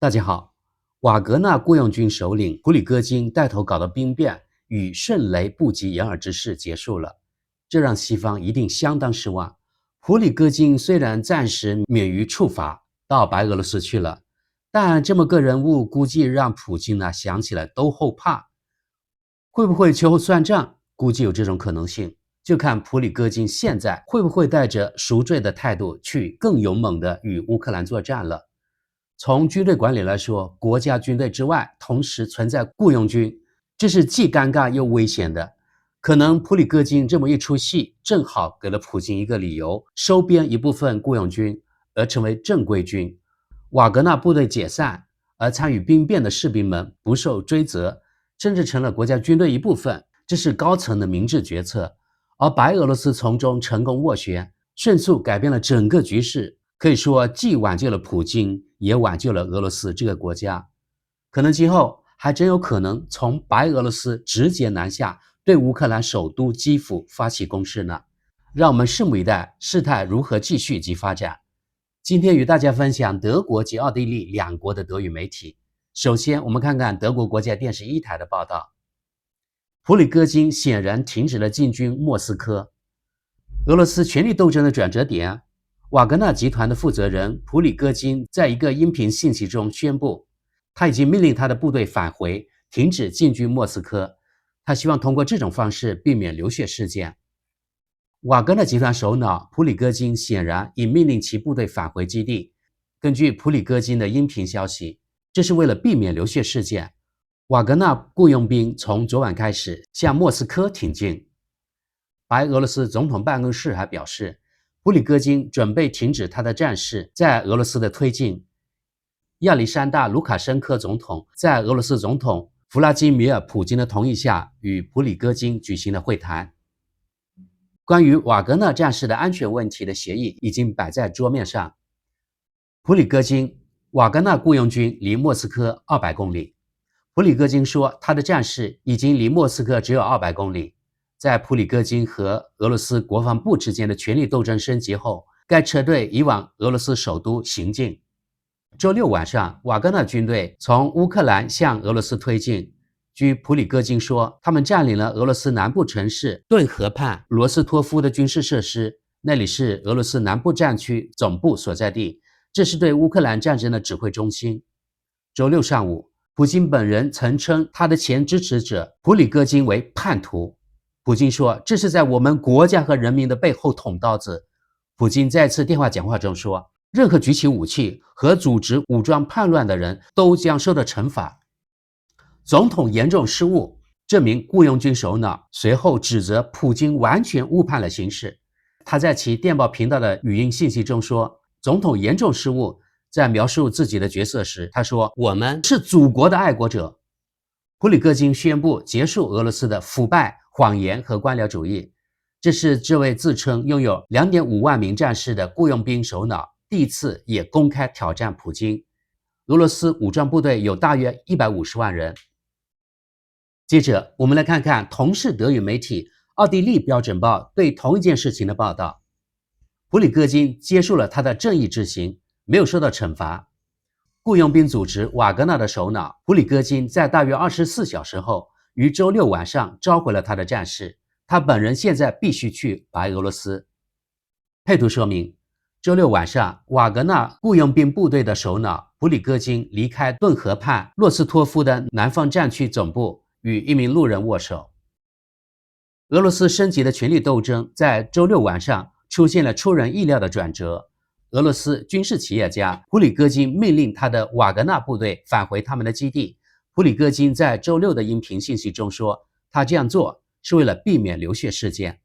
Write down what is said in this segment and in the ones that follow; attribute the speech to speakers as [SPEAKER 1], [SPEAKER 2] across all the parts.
[SPEAKER 1] 大家好，瓦格纳雇佣军首领普里戈金带头搞的兵变与迅雷不及掩耳之势结束了，这让西方一定相当失望。普里戈金虽然暂时免于处罚，到白俄罗斯去了，但这么个人物估计让普京想起来都后怕。会不会秋后算账？估计有这种可能性，就看普里戈金现在会不会带着赎罪的态度去更勇猛地与乌克兰作战了。从军队管理来说，国家军队之外同时存在雇佣军，这是既尴尬又危险的。可能普里戈金这么一出戏，正好给了普京一个理由，收编一部分雇佣军，而成为正规军。瓦格纳部队解散，而参与兵变的士兵们不受追责，甚至成了国家军队一部分，这是高层的明智决策。而白俄罗斯从中成功斡旋，迅速改变了整个局势，可以说既挽救了普京，也挽救了俄罗斯这个国家。可能今后还真有可能从白俄罗斯直接南下，对乌克兰首都基辅发起攻势呢。让我们拭目以待，事态如何继续及发展。今天与大家分享德国及奥地利两国的德语媒体。首先我们看看德国国家电视1台的报道，普里戈金显然停止了进军莫斯科。俄罗斯权力斗争的转折点，瓦格纳集团的负责人普里戈金在一个音频信息中宣布，他已经命令他的部队返回，停止进军莫斯科。他希望通过这种方式避免流血事件。瓦格纳集团首脑普里戈金显然已命令其部队返回基地。根据普里戈金的音频消息，这是为了避免流血事件。瓦格纳雇佣兵从昨晚开始向莫斯科挺进。白俄罗斯总统办公室还表示，普里戈金准备停止他的战事在俄罗斯的推进。亚历山大·卢卡申科总统在俄罗斯总统弗拉基米尔·普京的同意下，与普里戈金举行了会谈。关于瓦格纳战士的安全问题的协议已经摆在桌面上。普里戈金，瓦格纳雇佣军离莫斯科200公里。普里戈金说，他的战士已经离莫斯科只有200公里。在普里戈金和俄罗斯国防部之间的权力斗争升级后，该车队已往俄罗斯首都行进。周六晚上，瓦格纳军队从乌克兰向俄罗斯推进。据普里戈金说，他们占领了俄罗斯南部城市顿河畔罗斯托夫的军事设施，那里是俄罗斯南部战区总部所在地，这是对乌克兰战争的指挥中心。周六上午，普京本人曾称他的前支持者普里戈金为叛徒。普京说，这是在我们国家和人民的背后捅刀子。普京在次电话讲话中说，任何举起武器和组织武装叛乱的人都将受到惩罚。总统严重失误，这名雇佣军首脑随后指责普京完全误判了形势。他在其电报频道的语音信息中说，总统严重失误。在描述自己的角色时，他说，我们是祖国的爱国者。普里戈金宣布结束俄罗斯的腐败、谎言和官僚主义。这是这位自称拥有 2.5 万名战士的雇佣兵首脑第一次也公开挑战普京。俄罗斯武装部队有大约150万人。接着我们来看看同是德语媒体奥地利标准报对同一件事情的报道。普里戈金接受了他的正义之行，没有受到惩罚。雇佣兵组织瓦格纳的首脑普里戈金在大约24小时后，于周六晚上召回了他的战士，他本人现在必须去白俄罗斯。配图说明，周六晚上，瓦格纳雇佣兵部队的首脑普里戈金离开顿河畔洛斯托夫的南方战区总部，与一名路人握手。俄罗斯升级的权力斗争在周六晚上出现了出人意料的转折。俄罗斯军事企业家普里戈金命令他的瓦格纳部队返回他们的基地。普里戈金在周六的音频信息中说，他这样做是为了避免流血事件。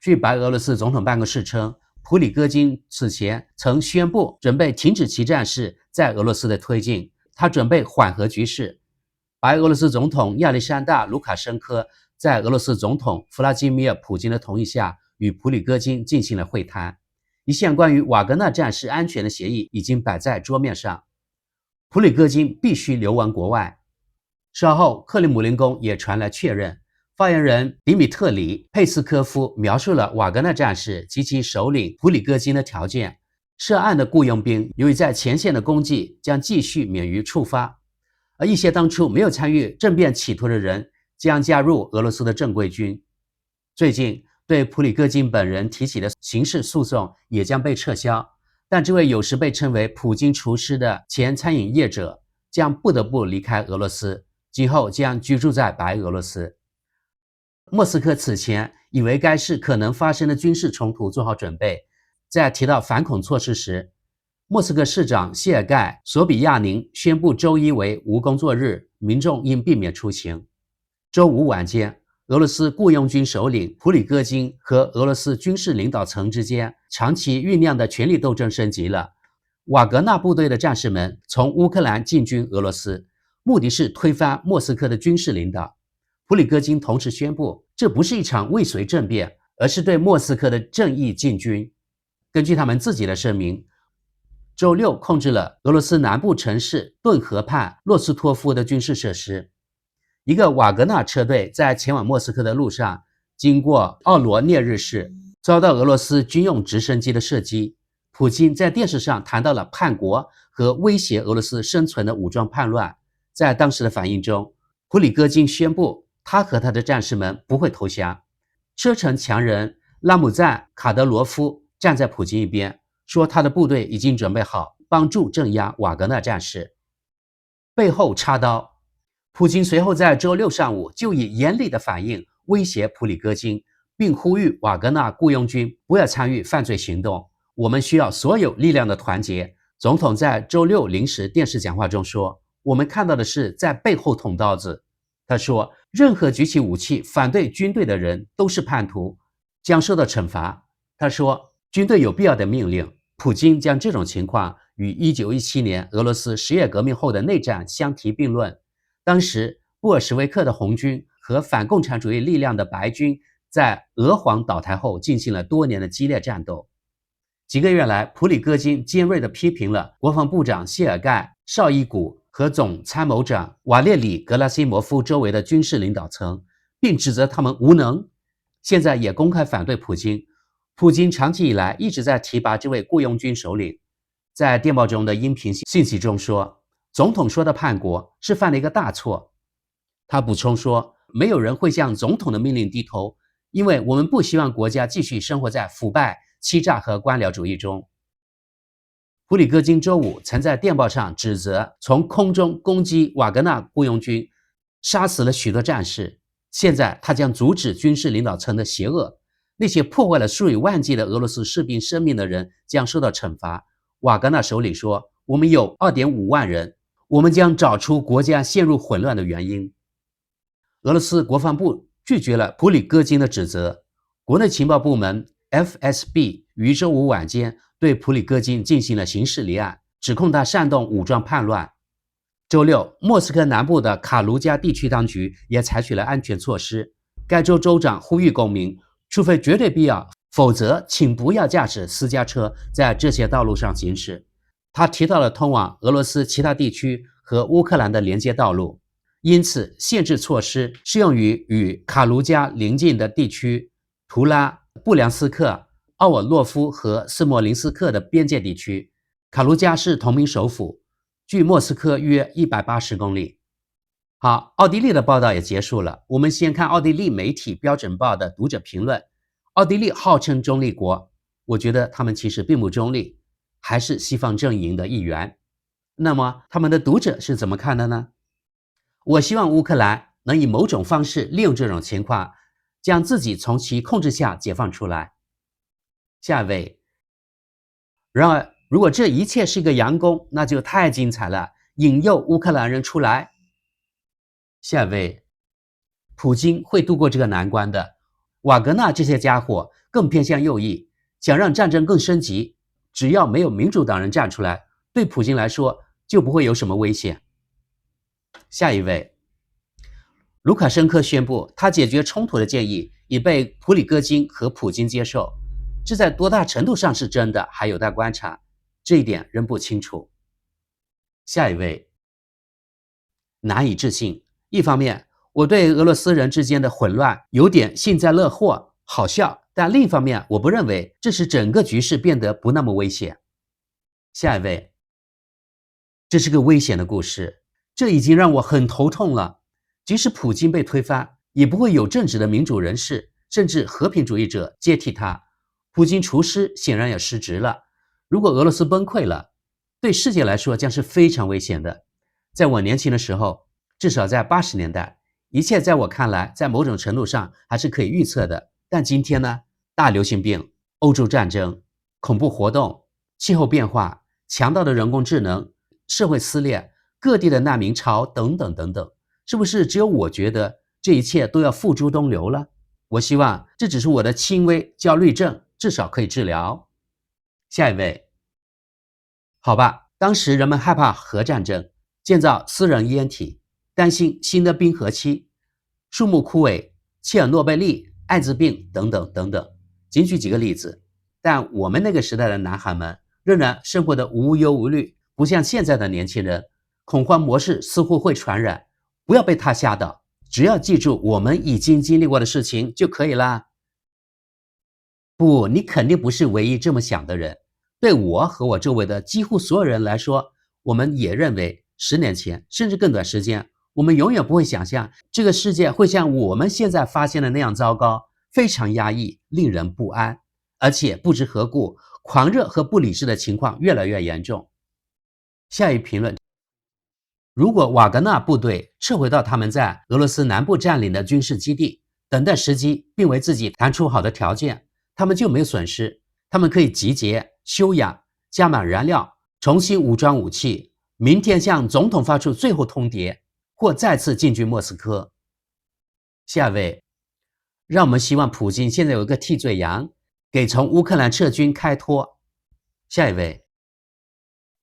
[SPEAKER 1] 据白俄罗斯总统办公室称，普里戈金此前曾宣布准备停止其战事在俄罗斯的推进，他准备缓和局势。白俄罗斯总统亚历山大·卢卡申科在俄罗斯总统弗拉基米尔·普京的同意下，与普里戈金进行了会谈。一项关于瓦格纳战士安全的协议已经摆在桌面上。普里戈金必须流亡国外。稍后，克里姆林宫也传来确认，发言人迪米特里·佩斯科夫描述了瓦格纳战士及其首领普里戈金的条件。涉案的雇佣兵由于在前线的功绩，将继续免于处罚，而一些当初没有参与政变企图的人将加入俄罗斯的正规军。最近对普里戈金本人提起的刑事诉讼也将被撤销，但这位有时被称为普京厨师的前餐饮业者将不得不离开俄罗斯，今后将居住在白俄罗斯。莫斯科此前以为该市可能发生的军事冲突做好准备，在提到反恐措施时，莫斯科市长谢尔盖·索比亚宁宣布周一为无工作日，民众应避免出行。周五晚间，俄罗斯雇佣军首领普里戈金和俄罗斯军事领导层之间长期酝酿的权力斗争升级了。瓦格纳部队的战士们从乌克兰进军俄罗斯，目的是推翻莫斯科的军事领导。普里戈金同时宣布，这不是一场未遂政变，而是对莫斯科的正义进军。根据他们自己的声明，周六控制了俄罗斯南部城市顿河畔洛斯托夫的军事设施。一个瓦格纳车队在前往莫斯科的路上，经过奥罗涅日市，遭到俄罗斯军用直升机的射击。普京在电视上谈到了叛国和威胁俄罗斯生存的武装叛乱。在当时的反应中，普里戈金宣布他和他的战士们不会投降。车臣强人拉姆赞·卡德罗夫站在普京一边，说他的部队已经准备好帮助镇压瓦格纳战士。背后插刀，普京随后在周六上午就以严厉的反应威胁普里戈金，并呼吁瓦格纳雇佣军不要参与犯罪行动。我们需要所有力量的团结。总统在周六临时电视讲话中说，我们看到的是在背后捅刀子。他说，任何举起武器反对军队的人都是叛徒，将受到惩罚。他说，军队有必要的命令。普京将这种情况与1917年俄罗斯十月革命后的内战相提并论。当时布尔什维克的红军和反共产主义力量的白军在俄皇倒台后进行了多年的激烈战斗。几个月来，普里戈金尖锐地批评了国防部长谢尔盖·绍伊古和总参谋长瓦列里·格拉西莫夫周围的军事领导层，并指责他们无能。现在也公开反对普京。普京长期以来一直在提拔这位雇佣军首领。在电报中的音频信息中说，总统说的叛国是犯了一个大错。他补充说，没有人会向总统的命令低头，因为我们不希望国家继续生活在腐败、欺诈和官僚主义中。普里戈金周五曾在电报上指责从空中攻击瓦格纳雇佣军，杀死了许多战士。现在他将阻止军事领导层的邪恶，那些破坏了数以万计的俄罗斯士兵生命的人将受到惩罚。瓦格纳首领说，我们有 2.5 万人，我们将找出国家陷入混乱的原因。俄罗斯国防部拒绝了普里戈金的指责。国内情报部门 FSB 于周五晚间对普里戈金进行了刑事立案，指控他煽动武装叛乱。周六，莫斯科南部的卡卢加地区当局也采取了安全措施。该州州长呼吁公民，除非绝对必要，否则请不要驾驶私家车在这些道路上行驶。他提到了通往俄罗斯其他地区和乌克兰的连接道路，因此限制措施适用于与卡卢加邻近的地区图拉、布良斯克、奥尔洛夫和斯莫林斯克的边界地区。卡卢加是同名首府，距莫斯科约180公里。好，奥地利的报道也结束了。我们先看奥地利媒体标准报的读者评论。奥地利号称中立国，我觉得他们其实并不中立，还是西方阵营的一员。那么他们的读者是怎么看的呢？我希望乌克兰能以某种方式利用这种情况，将自己从其控制下解放出来。下一位，然而如果这一切是一个佯攻，那就太精彩了，引诱乌克兰人出来。下一位，普京会度过这个难关的。瓦格纳这些家伙更偏向右翼，想让战争更升级。只要没有民主党人站出来，对普京来说就不会有什么危险。下一位，卢卡申科宣布他解决冲突的建议已被普里戈金和普京接受，这在多大程度上是真的还有待观察，这一点仍不清楚。下一位，难以置信。一方面，我对俄罗斯人之间的混乱有点幸灾乐祸，好笑，但另一方面，我不认为这使整个局势变得不那么危险。下一位，这是个危险的故事，这已经让我很头痛了。即使普京被推翻，也不会有正直的民主人士，甚至和平主义者接替他。普京厨师显然也失职了。如果俄罗斯崩溃了，对世界来说将是非常危险的。在我年轻的时候，至少在80年代，一切在我看来，在某种程度上还是可以预测的。但今天呢？大流行病、欧洲战争、恐怖活动、气候变化、强大的人工智能、社会撕裂、各地的难民潮等等等等，是不是只有我觉得这一切都要付诸东流了？我希望这只是我的轻微焦虑症，至少可以治疗。下一位，好吧，当时人们害怕核战争，建造私人烟体，担心新的冰河期，树木枯萎、切尔诺贝利、艾滋病等等等等，仅举几个例子。但我们那个时代的男孩们仍然生活得无忧无虑，不像现在的年轻人，恐慌模式似乎会传染，不要被他吓到，只要记住我们已经经历过的事情就可以啦。不，你肯定不是唯一这么想的人。对我和我周围的几乎所有人来说，我们也认为10年前甚至更短时间，我们永远不会想象这个世界会像我们现在发现的那样糟糕，非常压抑，令人不安，而且不知何故，狂热和不理智的情况越来越严重。下一评论，如果瓦格纳部队撤回到他们在俄罗斯南部占领的军事基地，等待时机，并为自己谈出好的条件，他们就没有损失。他们可以集结、休养、加满燃料，重新武装武器，明天向总统发出最后通牒，或再次进军莫斯科。下一位，让我们希望普京现在有一个替罪羊，给从乌克兰撤军开脱。下一位，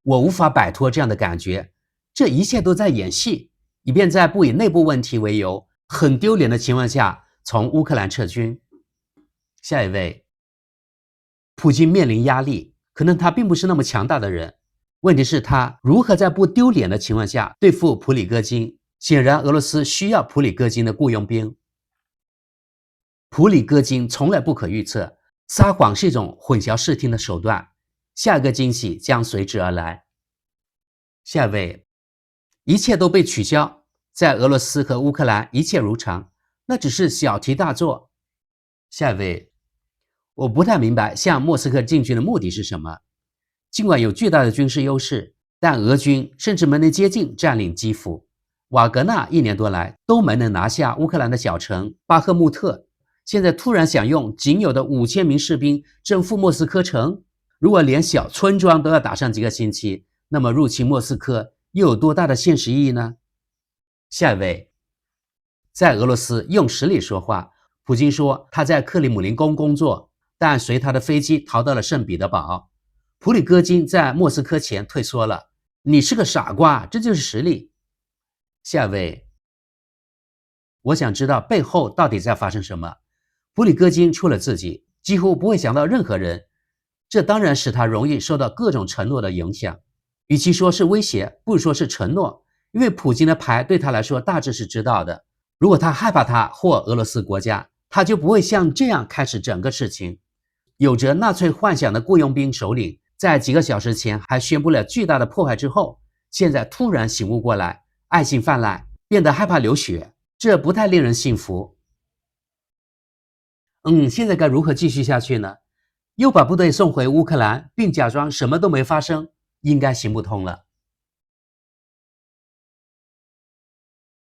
[SPEAKER 1] 我无法摆脱这样的感觉，这一切都在演戏，以便在不以内部问题为由，很丢脸的情况下从乌克兰撤军。下一位，普京面临压力，可能他并不是那么强大的人，问题是他如何在不丢脸的情况下对付普里戈金。显然俄罗斯需要普里戈金的雇佣兵。普里戈金从来不可预测，撒谎是一种混淆视听的手段，下一个惊喜将随之而来。下一位，一切都被取消，在俄罗斯和乌克兰一切如常，那只是小题大做。下一位，我不太明白向莫斯科进军的目的是什么。尽管有巨大的军事优势，但俄军甚至没能接近占领基辅。瓦格纳1年多来都没能拿下乌克兰的小城巴赫穆特，现在突然想用仅有的5000名士兵征服莫斯科城，如果连小村庄都要打上几个星期，那么入侵莫斯科又有多大的现实意义呢？下一位，在俄罗斯用实力说话，普京说他在克里姆林宫工作，但随他的飞机逃到了圣彼得堡。普里戈金在莫斯科前退缩了，你是个傻瓜，这就是实力。下一位，我想知道背后到底在发生什么。普里戈金除了自己，几乎不会想到任何人，这当然使他容易受到各种承诺的影响。与其说是威胁，不如说是承诺，因为普京的牌对他来说大致是知道的。如果他害怕他或俄罗斯国家，他就不会像这样开始整个事情。有着纳粹幻想的雇佣兵首领，在几个小时前还宣布了巨大的破坏之后，现在突然醒悟过来，爱心泛滥，变得害怕流血，这不太令人信服。现在该如何继续下去呢？又把部队送回乌克兰，并假装什么都没发生，应该行不通了。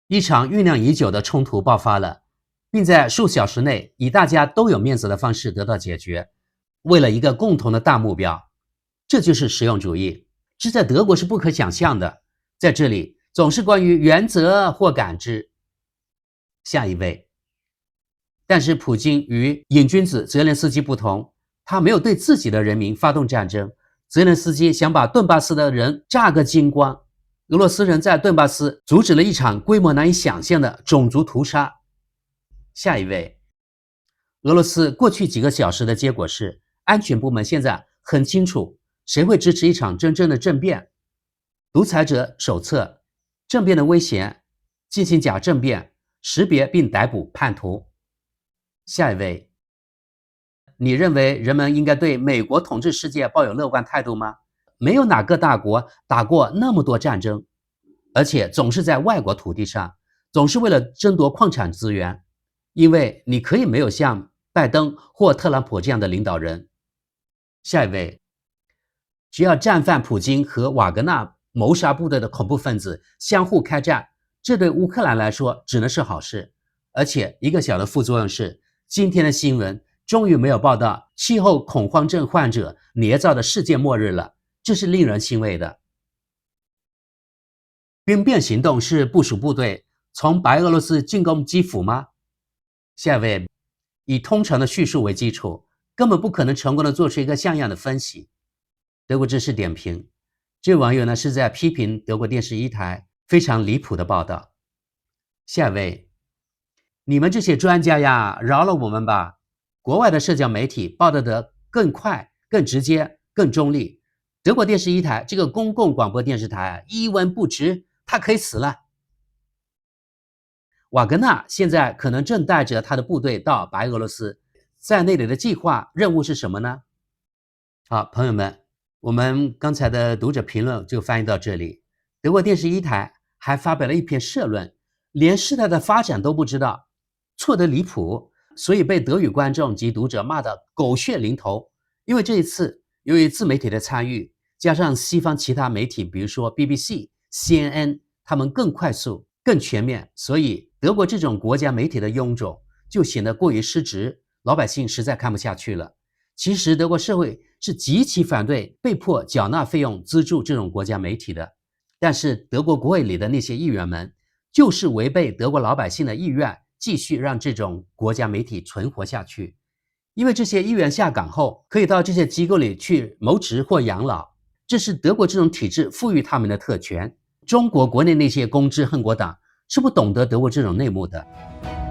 [SPEAKER 1] 一场酝酿已久的冲突爆发了，并在数小时内以大家都有面子的方式得到解决，为了一个共同的大目标。这就是实用主义，这在德国是不可想象的。在这里总是关于原则或感知。下一位，但是普京与瘾君子泽连斯基不同，他没有对自己的人民发动战争，泽连斯基想把顿巴斯的人炸个精光。俄罗斯人在顿巴斯阻止了一场规模难以想象的种族屠杀。下一位，俄罗斯过去几个小时的结果是，安全部门现在很清楚谁会支持一场真正的政变。独裁者手册，政变的危险，进行假政变，识别并逮捕叛徒。下一位，你认为人们应该对美国统治世界抱有乐观态度吗？没有哪个大国打过那么多战争，而且总是在外国土地上，总是为了争夺矿产资源。因为你可以没有像拜登或特朗普这样的领导人。下一位，只要战犯普京和瓦格纳谋杀部队的恐怖分子相互开战，这对乌克兰来说只能是好事。而且一个小的副作用是，今天的新闻终于没有报道气候恐慌症患者捏造的世界末日了，这是令人欣慰的。兵变行动是部署部队从白俄罗斯进攻基辅吗？下一位，以通常的叙述为基础，根本不可能成功的做出一个像样的分析。德国知识点评，这位网友呢是在批评德国电视一台非常离谱的报道。下一位，你们这些专家呀，饶了我们吧！国外的社交媒体报道得更快、更直接、更中立。德国电视一台这个公共广播电视台一文不值，他可以死了。瓦格纳现在可能正带着他的部队到白俄罗斯，在那里的计划任务是什么呢？好，朋友们，我们刚才的读者评论就翻译到这里。德国电视一台还发表了一篇社论，连事态的发展都不知道，错得离谱，所以被德语观众及读者骂得狗血淋头。因为这一次由于自媒体的参与，加上西方其他媒体，比如说 BBC、CNN， 他们更快速、更全面，所以德国这种国家媒体的臃肿就显得过于失职，老百姓实在看不下去了。其实德国社会是极其反对被迫缴纳费用资助这种国家媒体的，但是德国国会里的那些议员们就是违背德国老百姓的意愿，继续让这种国家媒体存活下去。因为这些议员下岗后可以到这些机构里去谋职或养老，这是德国这种体制赋予他们的特权。中国国内那些公知恨国党是不懂得德国这种内幕的。